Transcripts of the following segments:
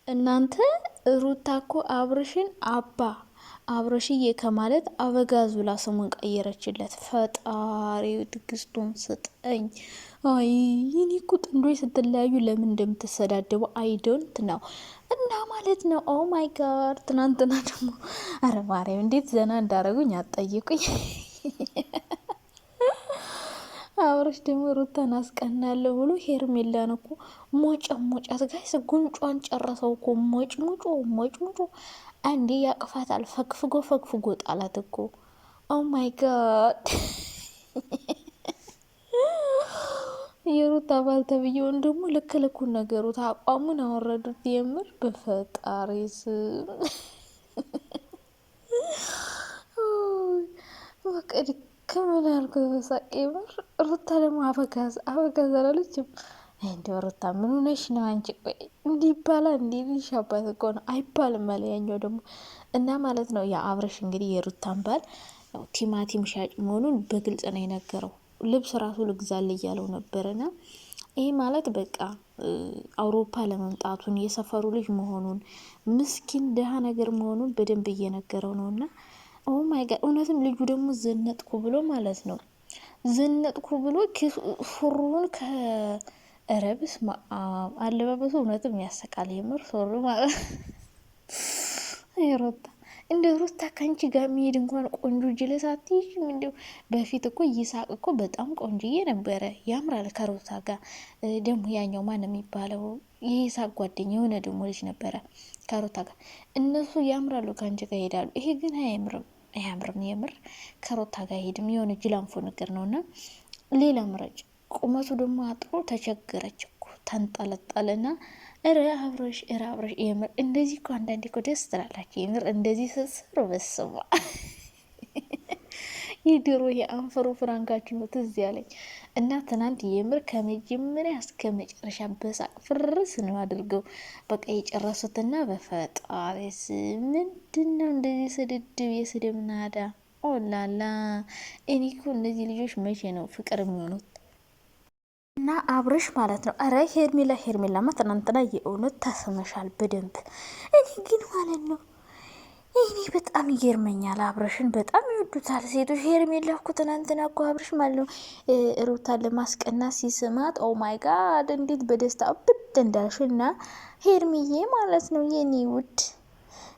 እናንተ ሩታ እኮ አብርሽን አብርሽዬ ከማለት አበጋዝ ብላ ስሙን ቀየረችለት። ፈጣሪ ትግስቱን ስጠኝ። አይ እኔ እኮ ጥንዶች ስትለያዩ ለምን እንደምትሰዳደቡ አይዶንት ነው እና ማለት ነው። ኦ ማይ ጋድ ትናንትና ደግሞ አረ ማርያም እንዴት ዘና እንዳረጉኝ አትጠይቁኝ። አብረሽ ደግሞ ሩታን አስቀናለሁ ብሎ ሄርሜላን እኮ ሞጫት ጋይስ ጉንጯን ጨረሰው እኮ ሞጭሙጮ አንዴ ያቅፋታል። ፈግፍጎ ጣላት እኮ ኦ ማይ ጋድ። የሩታ ባል ተብዬውን ደግሞ ልኩን ነገሩት፣ አቋሙን አወረዱት። የምር በፈጣሪ ስም በቀድ ከምን ያልኩ በሳቅ የምር። ሩታ ደግሞ አበጋዝ አላለችም። እንዲያው ሩታ ምን ሆነሽ ነው አንቺ? ቆይ እንዲህ ይባላል? እንዲህ ልሽ አባት እኮ ነው አይባልም አለ ያኛው ደግሞ እና ማለት ነው። የአብረሽ እንግዲህ የሩታን ባል ቲማቲም ሻጭ መሆኑን በግልጽ ነው የነገረው። ልብስ ራሱ ልግዛል እያለው ነበርና ይህ ማለት በቃ አውሮፓ ለመምጣቱን የሰፈሩ ልጅ መሆኑን ምስኪን ደሃ ነገር መሆኑን በደንብ እየነገረው ነውና ኦ ማይ ጋድ። እውነትም ልጁ ደግሞ ዘነጥኩ ብሎ ማለት ነው ዘነጥኩ ብሎ ሱሩን ከረብስ አለባበሱ እውነትም ያሰቃል። የምር ሱሩ ማለት ሮታ እንደ ሩታ ከአንቺ ጋር የሚሄድ እንኳን ቆንጆ ጅለሳት ይሽም። እንዲሁ በፊት እኮ ይሳቅ እኮ በጣም ቆንጆዬ ነበረ፣ ያምራል ከሩታ ጋር። ደግሞ ያኛው ማን የሚባለው የይሳቅ ጓደኛ የሆነ ደግሞ ልጅ ነበረ ከሩታ ጋር፣ እነሱ ያምራሉ ከአንቺ ጋር ይሄዳሉ። ይሄ ግን አያምርም የምር ከሩታ ጋር ሄድም የሆነ ጅላንፎ ነገር ነውና ሌላ ምረጭ። ቁመቱ ደግሞ አጥሮ ተቸገረች እኮ ተንጠለጠለና እረ አብረሽ የምር እንደዚህ እኮ አንዳንዴ እኮ ደስ ትላላችሁ። የምር እንደዚህ ስስሩ በስማ የድሮ የአንፈሩ ፍራንካችሁ ነው ትዝ ያለኝ እና ትናንት የምር ከመጀመሪያ እስከ መጨረሻ በሳቅ ፍርስ ነው አድርገው በቃ የጨረሱትና በፈጣሪስ ምንድን ነው እንደዚህ ስድድብ የስድብ ናዳ ኦላላ። እኔ እኮ እነዚህ ልጆች መቼ ነው ፍቅር የሚሆኑት? እና አብርሽ ማለት ነው። አረ ሄርሜላማ ትናንትና የእውነት ታስመሻል በደንብ። እኔ ግን ማለት ነው እኔ በጣም ይገርመኛል። አብርሽን በጣም ይወዱታል ሴቶች። ሄርሜላ እኮ ትናንትና እኮ አብርሽ ማለት ነው ሩታን ለማስቀናት ሲስማት ኦ ማይ ጋድ እንዴት በደስታ ብድ እንዳልሽ እና ሄርሚዬ ማለት ነው የኔ ውድ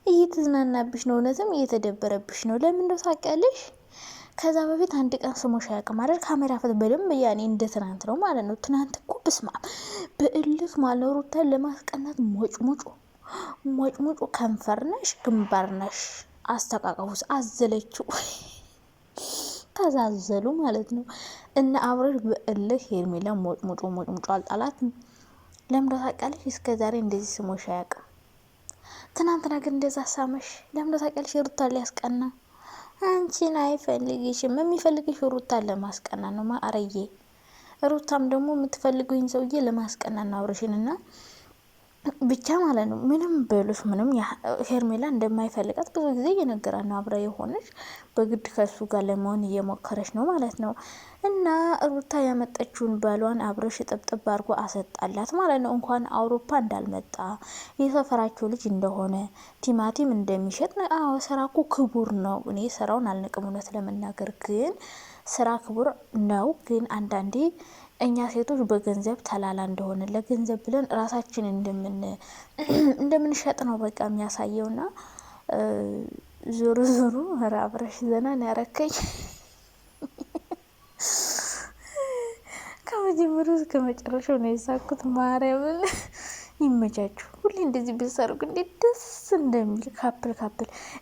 እየተዝናናብሽ ነው፣ እውነትም እየተደበረብሽ ነው። ለምን ነው ታውቂያለሽ? ከዛ በፊት አንድ ቀን ስሞሽ አያውቅም አይደል? ካሜራ ፊት በደንብ ያኔ እንደ ትናንት ነው ማለት ነው። ትናንት እኮ ብስማ በእልክ ማለት ሩታን ለማስቀናት ሞጭሙጮ ከንፈር ነሽ ግንባር ነሽ አስተቃቀፉስ አዘለችው ተዛዘሉ ማለት ነው። እና አብረሽ በእልክ ሄርሜላ ሞጭሙጮ አልጣላትም። ለምን ታውቂያለሽ? እስከ ዛሬ እንደዚህ ስሞሽ አያውቅም። ትናንትና ግን እንደዛ ሳመሽ። ለምን ታውቂያለሽ? ሩታን ሊያስቀና አንቺን አይፈልግሽም። የሚፈልግሽ ሩታን ለማስቀና ነው ማአረዬ። ሩታም ደግሞ የምትፈልጉኝ ሰውዬ ለማስቀና ነው አብርሽንና ብቻ ማለት ነው። ምንም በሉስ ምንም ሄርሜላ እንደማይፈልጋት ብዙ ጊዜ እየነገራት ነው። አብራ የሆነች በግድ ከሱ ጋር ለመሆን እየሞከረች ነው ማለት ነው። እና ሩታ ያመጠችውን ባሏን አብረሽ ጥብጥብ አድርጎ አሰጣላት ማለት ነው። እንኳን አውሮፓ እንዳልመጣ የሰፈራቸው ልጅ እንደሆነ ቲማቲም እንደሚሸጥ አዎ፣ ስራ እኮ ክቡር ነው። እኔ ስራውን አልንቅም፣ እውነት ለመናገር ግን ስራ ክቡር ነው። ግን አንዳንዴ እኛ ሴቶች በገንዘብ ተላላ እንደሆነ ለገንዘብ ብለን ራሳችን እንደምንሸጥ ነው በቃ የሚያሳየውና ዞሮ አብረሽ ዘና ያረከኝ ከመጀመሪያው እስከ መጨረሻው ነው የሳኩት። ማርያምን ይመቻችሁ። ሁሌ እንደዚህ ብትሰርጉ እንዴት ደስ እንደሚል ካፕል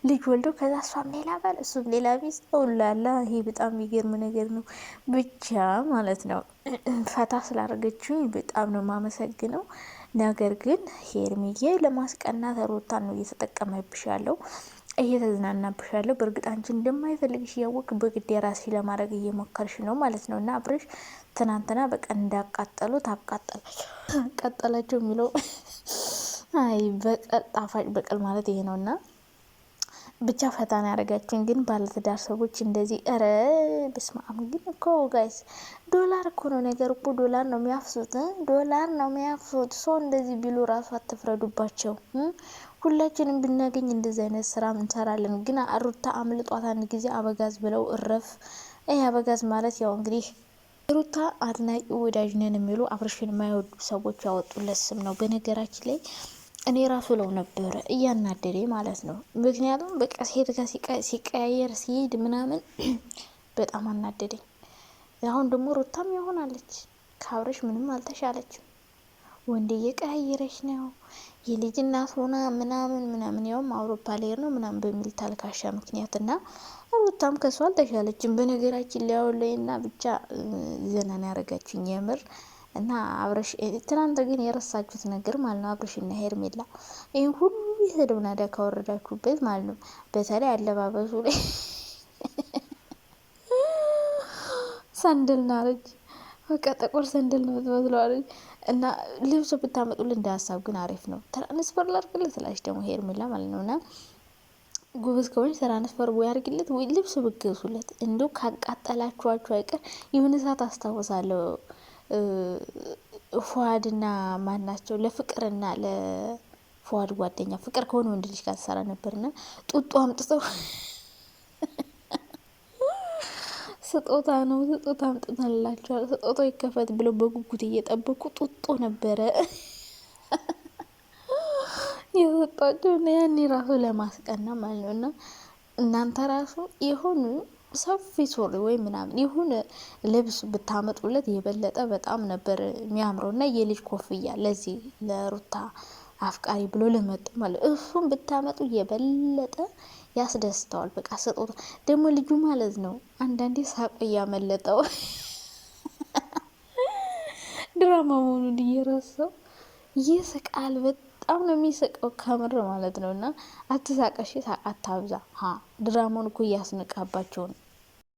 ልጅ ወልዶ ከዛ እሷም ሌላ ባል እሱም ሌላ ሚስት ውላላ። ይሄ በጣም የሚገርም ነገር ነው። ብቻ ማለት ነው ፈታ ስላደረገችኝ በጣም ነው የማመሰግነው። ነገር ግን ሄርሚዬ ለማስቀናት ሩታን ነው እየተጠቀመብሽ ያለው፣ እየተዝናናብሽ ያለው። በእርግጥ አንቺ እንደማይፈልግሽ እያወቅ በግድ የራሴ ለማድረግ እየሞከርሽ ነው ማለት ነው። እና አብረሽ ትናንትና በቃ እንዳቃጠሉ ታቃጠላቸው የሚለው አይ በቀል ጣፋጭ በቀል ማለት ይሄ ነው። እና ብቻ ፈታን ያደረጋችን ግን ባለትዳር ሰዎች እንደዚህ ረ በስማም። ግን እኮ ጋይስ ዶላር እኮ ነው ነገር እኮ ዶላር ነው የሚያፍሱት፣ ዶላር ነው የሚያፍሱት። ሰው እንደዚህ ቢሉ ራሱ አትፍረዱባቸው። ሁላችንም ብናገኝ እንደዚህ አይነት ስራ እንሰራለን። ግን ሩታ አምልጧት አንድ ጊዜ አበጋዝ ብለው እረፍ። ይህ አበጋዝ ማለት ያው እንግዲህ ሩታ አድናቂ ወዳጅ ነን የሚሉ አብርሽን የማይወዱ ሰዎች ያወጡለት ስም ነው። በነገራችን ላይ እኔ ራሱ ለው ነበረ እያናደደ ማለት ነው። ምክንያቱም በቃ ሴት ጋር ሲቀያየር ሲሄድ ምናምን በጣም አናደደኝ። አሁን ደግሞ ሩታም ይሆናለች ከአብርሽ ምንም አልተሻለችም። ወንድ እየቀያየረች ነው የልጅ እናት ሆና ምናምን ያውም አውሮፓ ሌር ነው ምናምን በሚል ታልካሻ ምክንያት እና ሩታም ከሷ አልተሻለችም። በነገራችን ሊያወለይና ብቻ ዘናን ያረጋችኝ የምር እና አብረሽ ትናንት ግን የረሳችሁት ነገር ማለት ነው አብረሽና ሄርሜላ ይሄን ሁሉ የሰደብ ናዳ ካወረዳችሁበት ማለት ነው። በተለይ አለባበሱ ላይ ሰንደል ናረጅ በቃ ጥቁር ሰንደል ነው ትመስለዋለች። እና ልብሱ ብታመጡልን እንደ ሀሳብ ግን አሪፍ ነው። ትራንስፈር ላድርግለት ስላች ደግሞ ሄርሜላ ማለት ነው። እና ጉብዝ ከሆነች ትራንስፈር ወይ አድርግለት ወይ ልብሱ ብገዙለት። እንደው ካቃጠላችኋችሁ አይቀር የሆነ ሰዓት አስታውሳለሁ ፏድና ማን ናቸው ለፍቅርና ለፏድ ጓደኛ ፍቅር ከሆነ ወንድ ልጅ ጋር ተሰራ ነበርና ጡጦ አምጥተው ስጦታ ነው ስጦታ አምጥተንላቸዋል ስጦታ ይከፈት ብለው በጉጉት እየጠበቁ ጡጦ ነበረ የሰጧቸው እና ያኔ ራሱ ለማስቀና ማለት ነው። እና እናንተ ራሱ የሆኑ ሰፊ ሱሪ ወይ ምናምን ይሁን ልብስ ብታመጡለት የበለጠ በጣም ነበር የሚያምረው። እና የልጅ ኮፍያ ለዚህ ለሩታ አፍቃሪ ብሎ ለመጡ ማለት እሱም ብታመጡ የበለጠ ያስደስተዋል። በቃ ስጦታ ደግሞ ልጁ ማለት ነው አንዳንዴ ሳቅ እያመለጠው ድራማ መሆኑን እየረሳው ይስቃል። በጣም ነው የሚስቀው ከምር ማለት ነው። እና አትሳቀሽ፣ ሳቅ አታብዛ። ድራማውን እኮ እያስነቃባቸው ነው።